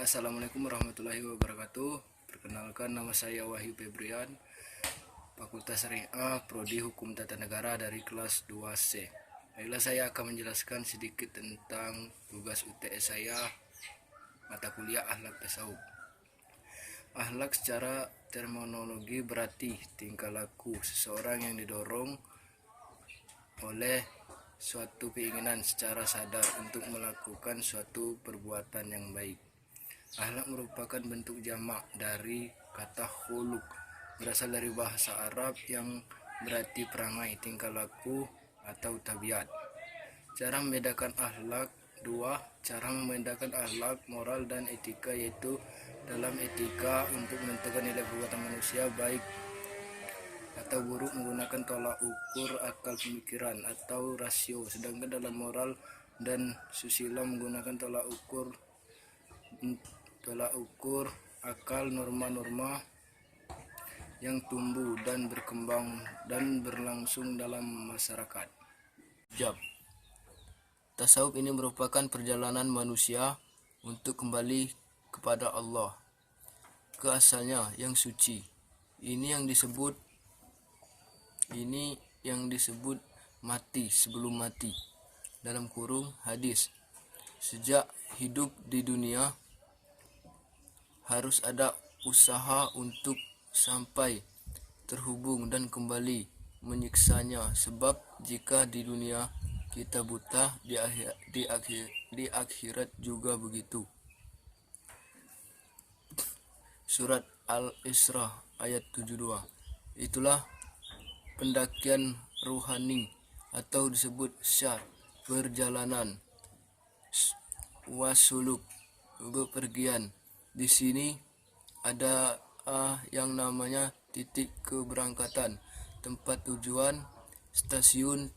Assalamualaikum warahmatullahi wabarakatuh. Perkenalkan, nama saya Wahyu Febrian, Fakultas Syariah, Prodi Hukum Tata Negara dari kelas 2C. Baiklah, saya akan menjelaskan sedikit tentang tugas UTS saya, mata kuliah Akhlak Tasawuf. Akhlak secara terminologi berarti tingkah laku seseorang yang didorong oleh suatu keinginan secara sadar untuk melakukan suatu perbuatan yang baik. Akhlak merupakan bentuk jamak dari kata khuluq, berasal dari bahasa Arab yang berarti perangai, tingkah laku, atau tabiat. Cara membedakan akhlak cara membedakan akhlak, moral, dan etika, yaitu dalam etika untuk menentukan nilai perbuatan manusia baik atau buruk menggunakan tolak ukur akal pemikiran atau rasio, sedangkan dalam moral dan susila menggunakan tolak ukur akal, norma-norma yang tumbuh dan berkembang dan berlangsung dalam masyarakat. Tasawuf ini merupakan perjalanan manusia untuk kembali kepada Allah, ke asalnya yang suci. Ini yang disebut mati sebelum mati. Dalam kurung hadis, sejak hidup di dunia harus ada usaha untuk sampai terhubung dan kembali menyiksanya, sebab jika di dunia kita buta, di akhirat juga begitu. Surat Al-Isra ayat 72. Itulah pendakian ruhani atau disebut syar, perjalanan, wasuluk, bepergian. Di sini ada yang namanya titik keberangkatan, tempat tujuan, stasiun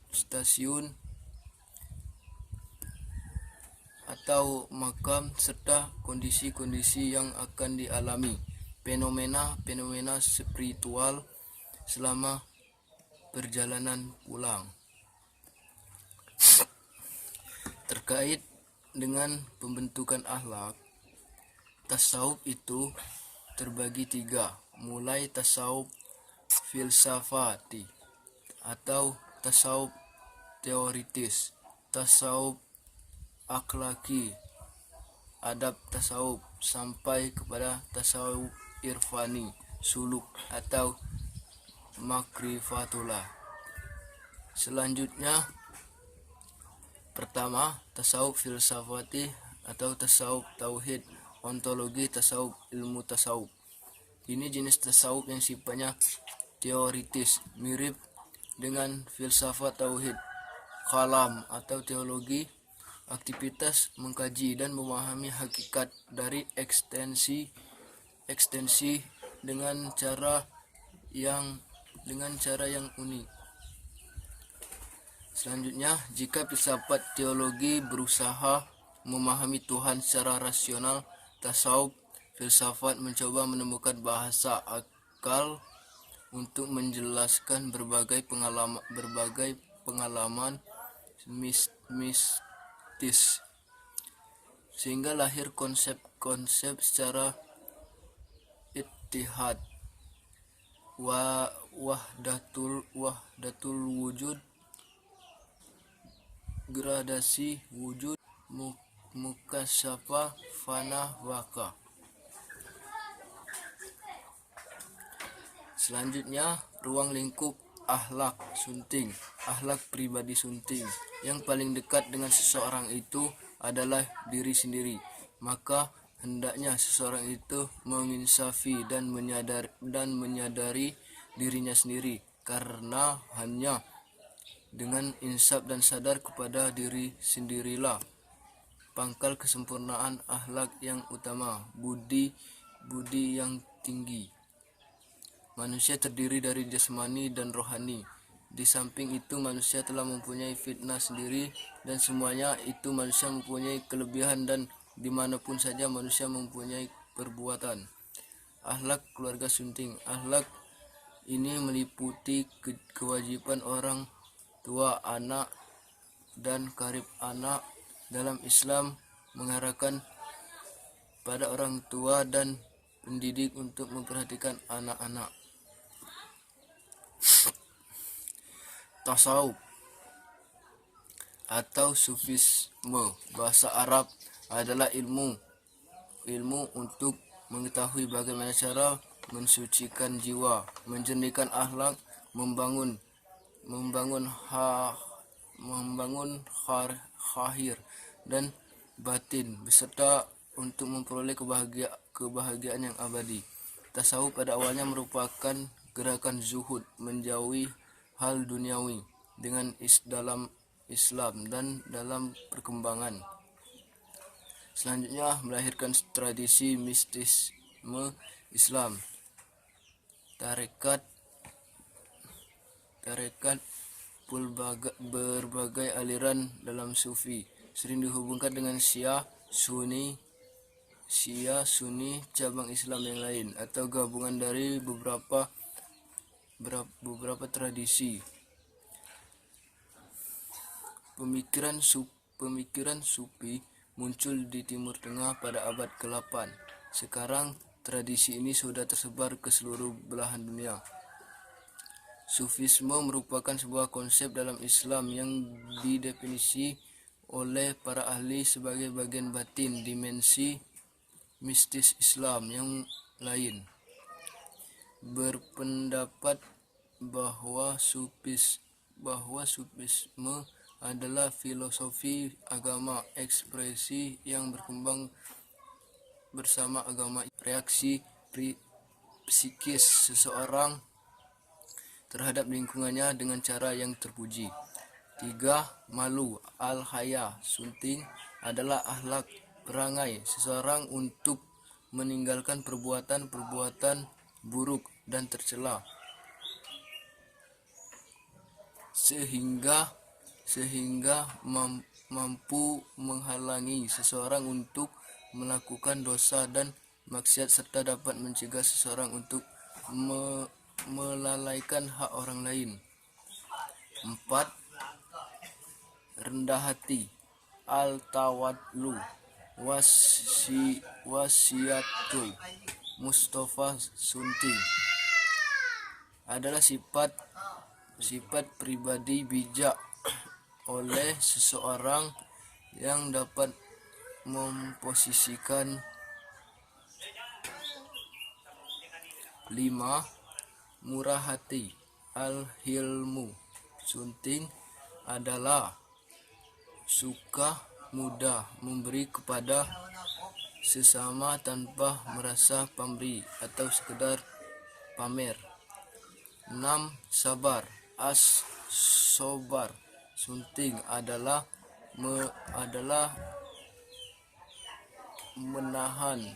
atau makam, serta kondisi-kondisi yang akan dialami, fenomena spiritual selama perjalanan pulang. Terkait dengan pembentukan akhlak, tasawuf itu terbagi 3, mulai tasawuf filsafati atau tasawuf teoritis, tasawuf akhlaki, adab tasawuf, sampai kepada tasawuf irfani, suluk atau makrifatullah. Selanjutnya, pertama, tasawuf filsafati atau tasawuf tauhid, ontologi tasawuf, ilmu tasawuf. Ini jenis tasawuf yang sifatnya teoritis, mirip dengan filsafat tauhid, kalam atau teologi, aktivitas mengkaji dan memahami hakikat dari ekstensi dengan cara yang unik. Selanjutnya, jika filsafat teologi berusaha memahami Tuhan secara rasional, tasawuf filsafat mencoba menemukan bahasa akal untuk menjelaskan berbagai pengalaman mistis, sehingga lahir konsep-konsep secara ittihad, wahdatul wujud, gradasi wujud, mukasyafah, fana, waka. Selanjutnya, ruang lingkup akhlak sunting, akhlak pribadi sunting. Yang paling dekat dengan seseorang itu adalah diri sendiri. Maka hendaknya seseorang itu menginsafi dan menyadari dirinya sendiri, karena hanya dengan insaf dan sadar kepada diri sendirilah pangkal kesempurnaan akhlak yang utama, budi yang tinggi. Manusia terdiri dari jasmani dan rohani. Di samping itu, manusia telah mempunyai fitnah sendiri, dan semuanya itu manusia mempunyai kelebihan, dan dimanapun saja manusia mempunyai perbuatan. Akhlak keluarga sunting. Akhlak ini meliputi kewajiban orang tua, anak, dan karib anak. Dalam Islam mengarahkan pada orang tua dan pendidik untuk memperhatikan anak-anak. Tasawuf atau sufisme bahasa Arab adalah ilmu untuk mengetahui bagaimana cara mensucikan jiwa, menjernihkan akhlak, membangun khahir dan batin, beserta untuk memperoleh kebahagiaan yang abadi. Tasawuf pada awalnya merupakan gerakan zuhud, menjauhi hal duniawi dalam Islam dan dalam perkembangan. Selanjutnya melahirkan tradisi mistisme Islam. Tarekat berbagai aliran dalam sufi sering dihubungkan dengan Syiah Sunni cabang Islam yang lain atau gabungan dari beberapa tradisi. Pemikiran sufi muncul di Timur Tengah pada abad ke-8. Sekarang tradisi ini sudah tersebar ke seluruh belahan dunia. Sufisme merupakan sebuah konsep dalam Islam yang didefinisi oleh para ahli sebagai bagian batin dimensi mistis Islam yang lain. Berpendapat bahwa sufisme adalah filosofi agama ekspresi yang berkembang bersama agama. Reaksi psikis seseorang terhadap lingkungannya dengan cara yang terpuji. 3. Malu al-haya sunting adalah akhlak perangai seseorang untuk meninggalkan perbuatan buruk dan tercela sehingga mampu menghalangi seseorang untuk melakukan dosa dan maksiat serta dapat mencegah seseorang untuk melalaikan hak orang lain. 4. Rendah hati al-tawadlu wasiatul Mustafa Sunting adalah sifat pribadi bijak oleh seseorang yang dapat memposisikan. 5. Murah hati al-hilmu sunting adalah suka mudah memberi kepada sesama tanpa merasa pamrih atau sekedar pamer. 6. Sabar as-sobar sunting adalah menahan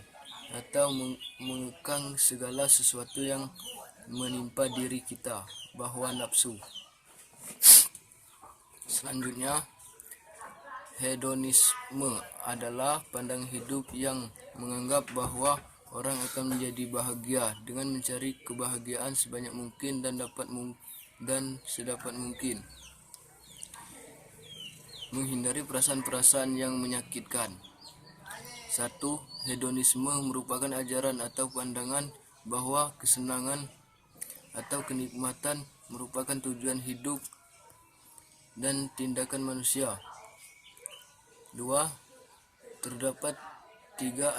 atau mengekang segala sesuatu yang menimpa diri kita, bahwa nafsu. Selanjutnya, hedonisme adalah pandangan hidup yang menganggap bahwa orang akan menjadi bahagia dengan mencari kebahagiaan sebanyak mungkin dan sedapat mungkin, menghindari perasaan-perasaan yang menyakitkan. 1. Hedonisme merupakan ajaran atau pandangan bahwa kesenangan atau kenikmatan merupakan tujuan hidup dan tindakan manusia. 2. Terdapat 3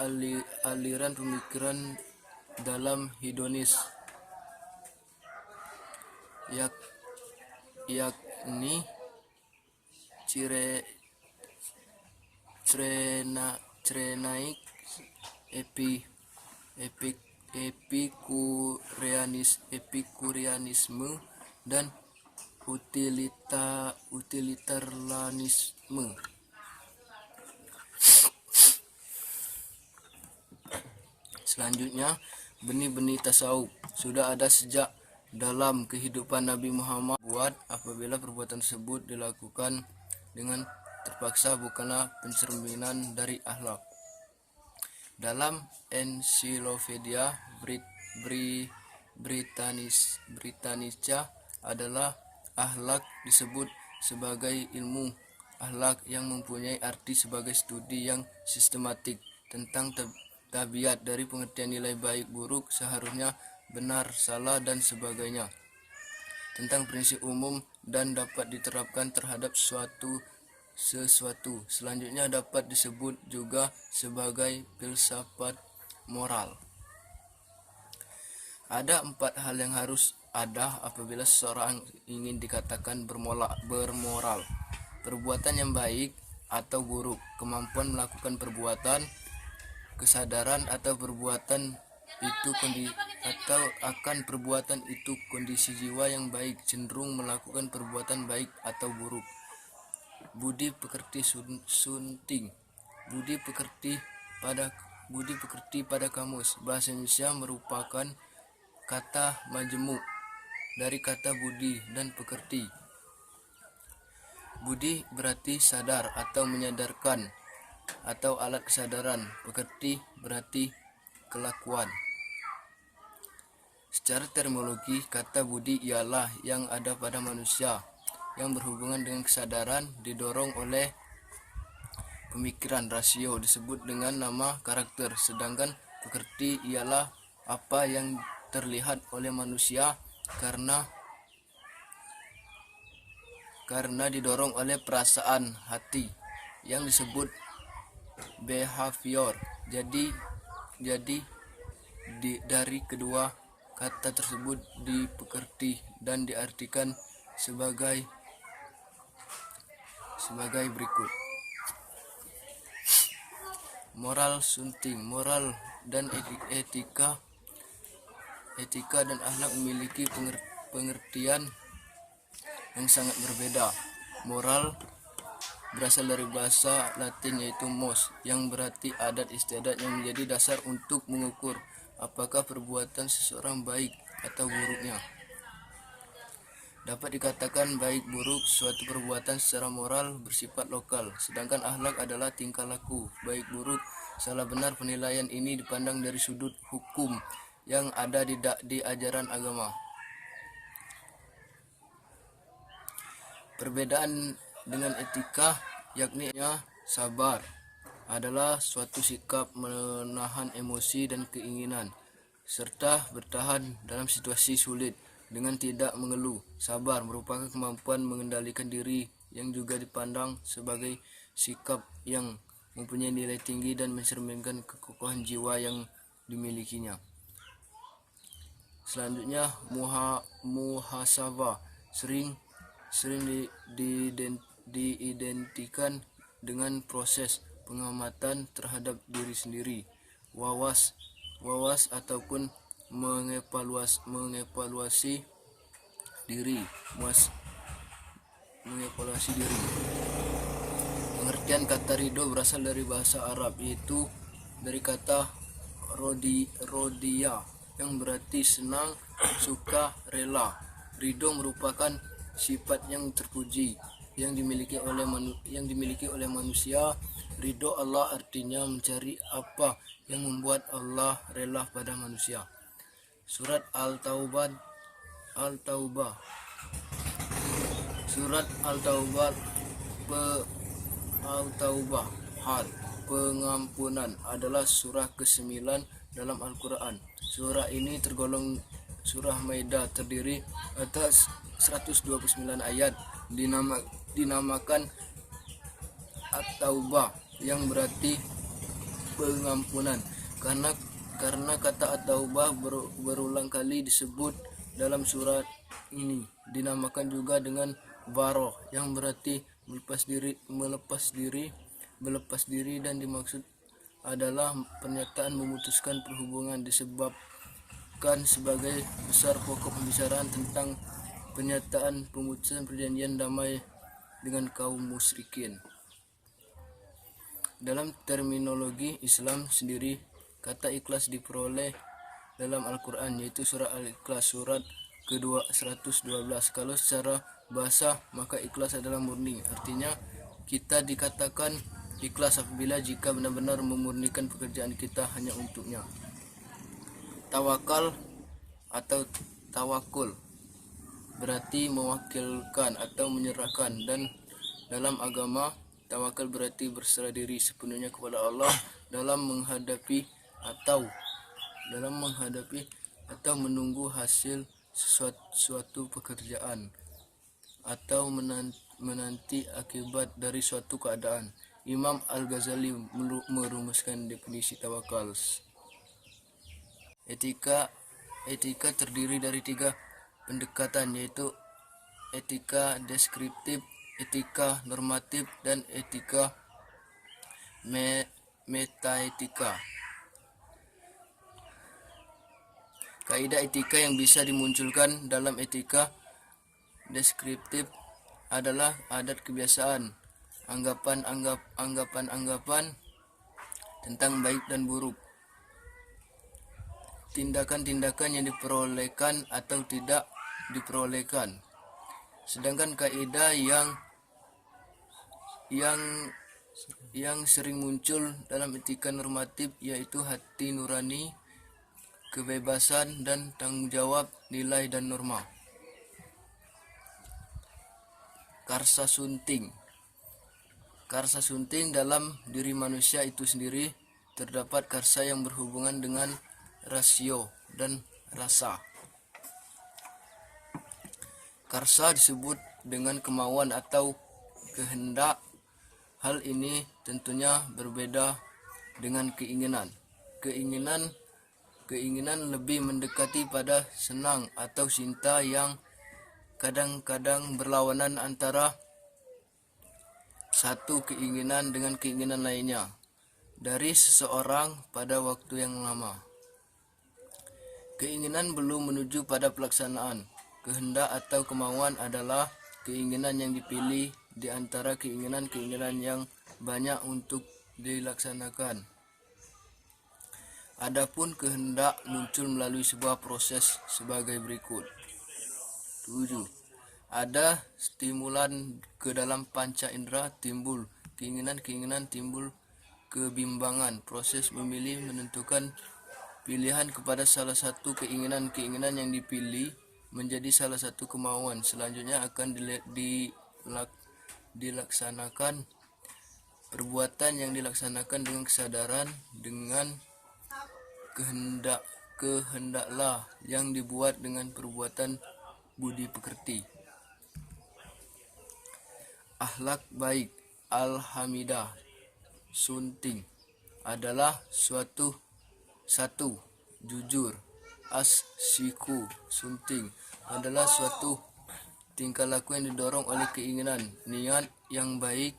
aliran pemikiran dalam hedonis, yakni Cyrenaic, Epikurianisme dan utilitarianisme. Selanjutnya, benih-benih tasawuf sudah ada sejak dalam kehidupan Nabi Muhammad. Apabila perbuatan tersebut dilakukan dengan terpaksa bukanlah pencerminan dari akhlak. Dalam Encyclopedia Britannica adalah akhlak disebut sebagai ilmu akhlak yang mempunyai arti sebagai studi yang sistematik tentang tabiat dari pengertian nilai baik buruk, seharusnya, benar, salah, dan sebagainya. Tentang prinsip umum dan dapat diterapkan terhadap sesuatu. Selanjutnya dapat disebut juga sebagai filsafat moral. Ada 4 hal yang harus ada apabila seseorang ingin dikatakan bermoral. Perbuatan yang baik atau buruk, kemampuan melakukan perbuatan, kesadaran atau perbuatan itu atau akan perbuatan itu, kondisi jiwa yang baik, cenderung melakukan perbuatan baik atau buruk. Budi pekerti sunting. Budi pekerti pada kamus bahasa Indonesia merupakan kata majemuk dari kata budi dan pekerti. Budi berarti sadar atau menyadarkan atau alat kesadaran. Pekerti berarti kelakuan. Secara terminologi, kata budi ialah yang ada pada manusia yang berhubungan dengan kesadaran, didorong oleh pemikiran rasio, disebut dengan nama karakter. Sedangkan pekerti ialah apa yang terlihat oleh manusia karena didorong oleh perasaan hati yang disebut behavior. Jadi dari kedua kata tersebut dipekerti dan diartikan sebagai berikut. Moral sunting. Moral dan etika dan akhlak memiliki pengertian yang sangat berbeda. Moral berasal dari bahasa Latin yaitu mos, yang berarti adat istiadat yang menjadi dasar untuk mengukur apakah perbuatan seseorang baik atau buruknya. Dapat dikatakan baik buruk suatu perbuatan secara moral bersifat lokal, sedangkan akhlak adalah tingkah laku. Baik buruk, salah benar penilaian ini dipandang dari sudut hukum yang ada di ajaran agama. Perbedaan dengan etika, yakni sabar adalah suatu sikap menahan emosi dan keinginan serta bertahan dalam situasi sulit dengan tidak mengeluh. Sabar merupakan kemampuan mengendalikan diri yang juga dipandang sebagai sikap yang mempunyai nilai tinggi dan mencerminkan kekokohan jiwa yang dimilikinya. Selanjutnya, muhasabah sering diidentikan dengan proses pengamatan terhadap diri sendiri, wawas ataupun mengevaluasi diri. Pengertian kata ridho berasal dari bahasa Arab, yaitu dari kata rodia yang berarti senang, suka, rela. Ridho merupakan sifat yang terpuji yang dimiliki oleh manusia. Ridho Allah artinya mencari apa yang membuat Allah rela pada manusia. Surat Al-Taubah hal pengampunan adalah surah ke-9 dalam Al-Quran. Surah ini tergolong surah Maidah, terdiri atas 129 ayat, dinamakan At-Taubah yang berarti pengampunan karena kata At-Taubah berulang kali disebut dalam surat ini. Dinamakan juga dengan Baroh yang berarti melepas diri dan dimaksud adalah pernyataan memutuskan perhubungan, disebabkan sebagai besar pokok pembicaraan tentang pernyataan pemutusan perjanjian damai dengan kaum musyrikin. Dalam terminologi Islam sendiri, kata ikhlas diperoleh dalam Al-Quran, yaitu surah Al-Ikhlas surat ke-112. Kalau secara bahasa, maka ikhlas adalah murni. Artinya, kita dikatakan ikhlas apabila jika benar-benar memurnikan pekerjaan kita hanya untuknya. Tawakal atau tawakul berarti mewakilkan atau menyerahkan, dan dalam agama tawakal berarti berserah diri sepenuhnya kepada Allah dalam menghadapi atau dalam menghadapi atau menunggu hasil suatu pekerjaan, atau menanti akibat dari suatu keadaan. Imam Al-Ghazali merumuskan definisi tawakal. Etika terdiri dari 3 pendekatan, yaitu etika deskriptif, etika normatif, dan etika metaetika. Kaidah etika yang bisa dimunculkan dalam etika deskriptif adalah adat kebiasaan, anggapan tentang baik dan buruk, tindakan-tindakan yang diperolehkan atau tidak diperolehkan. Sedangkan kaidah yang sering muncul dalam etika normatif yaitu hati nurani, kebebasan dan tanggung jawab, nilai dan norma. Karsa sunting dalam diri manusia itu sendiri terdapat karsa yang berhubungan dengan rasio dan rasa. Karsa disebut dengan kemauan atau kehendak. Hal ini tentunya berbeda dengan keinginan. Keinginan lebih mendekati pada senang atau cinta yang kadang-kadang berlawanan antara satu keinginan dengan keinginan lainnya dari seseorang pada waktu yang lama. Keinginan belum menuju pada pelaksanaan. Kehendak atau kemauan adalah keinginan yang dipilih di antara keinginan-keinginan yang banyak untuk dilaksanakan. Adapun kehendak muncul melalui sebuah proses sebagai berikut. 7. Ada stimulan ke dalam panca indera, timbul keinginan, timbul kebimbangan. Proses memilih menentukan pilihan kepada salah satu keinginan yang dipilih menjadi salah satu kemauan. Selanjutnya akan dilaksanakan perbuatan yang dilaksanakan dengan kesadaran, dengan kehendaklah yang dibuat dengan perbuatan budi pekerti. Akhlak baik, al-hamidah, sunting adalah satu jujur, as-siku, sunting adalah suatu tingkah laku yang didorong oleh keinginan, niat yang baik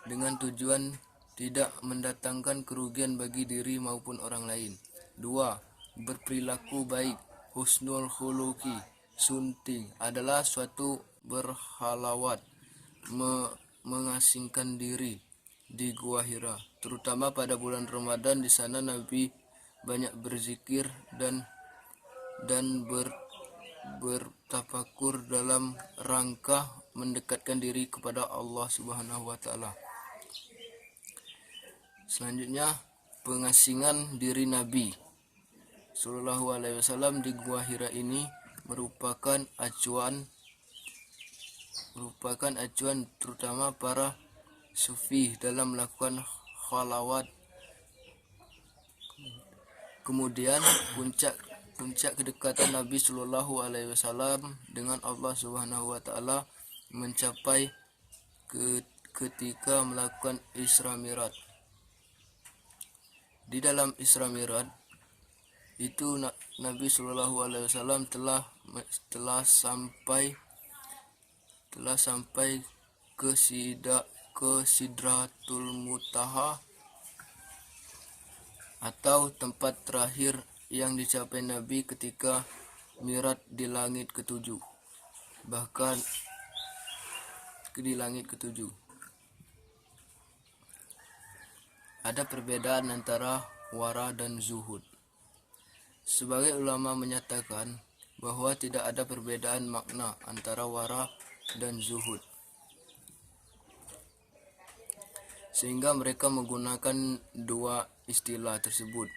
dengan tujuan tidak mendatangkan kerugian bagi diri maupun orang lain. 2. Berperilaku baik, husnul khuluqi, sunting adalah suatu berhalawat, mengasingkan diri di Gua Hira, terutama pada bulan Ramadan. Di sana Nabi banyak berzikir dan bertafakur dalam rangka mendekatkan diri kepada Allah Subhanahu wa taala. Selanjutnya, pengasingan diri Nabi Sallallahu alaihi wasallam di Gua Hira ini merupakan acuan terutama para sufi dalam melakukan khalawat. Kemudian puncak kedekatan Nabi Sallallahu alaihi wasallam dengan Allah Subhanahu wa taala mencapai ketika melakukan Isra Mi'raj. Di dalam Isra Mi'raj itu Nabi Sallallahu alaihi wasallam telah sampai ke Sidratul Muntaha atau tempat terakhir yang dicapai Nabi ketika Mi'raj di langit ketujuh. Bahkan di langit ketujuh ada perbedaan antara wara dan zuhud. Sebagai ulama menyatakan bahwa tidak ada perbedaan makna antara wara dan zuhud, sehingga mereka menggunakan dua istilah tersebut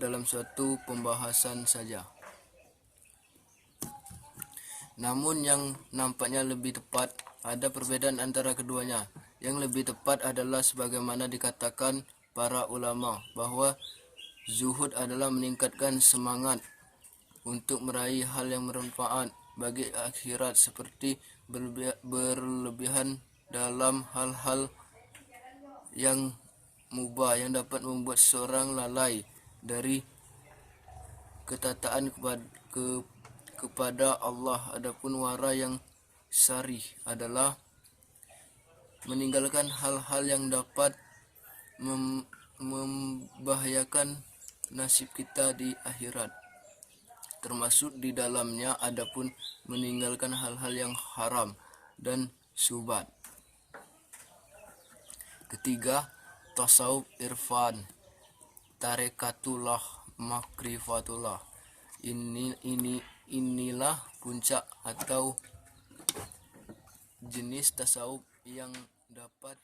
dalam suatu pembahasan saja. Namun yang nampaknya lebih tepat, ada perbedaan antara keduanya. Yang lebih tepat adalah sebagaimana dikatakan para ulama bahwa zuhud adalah meningkatkan semangat untuk meraih hal yang bermanfaat bagi akhirat, seperti berlebihan dalam hal-hal yang mubah yang dapat membuat seseorang lalai dari ketaatan kepada Allah. Adapun wara yang syarih adalah meninggalkan hal-hal yang dapat membahayakan nasib kita di akhirat. Termasuk di dalamnya adapun meninggalkan hal-hal yang haram dan syubhat. Ketiga, tasawuf irfan, tarekatullah, makrifatullah. Inilah puncak atau jenis tasawuf yang dapat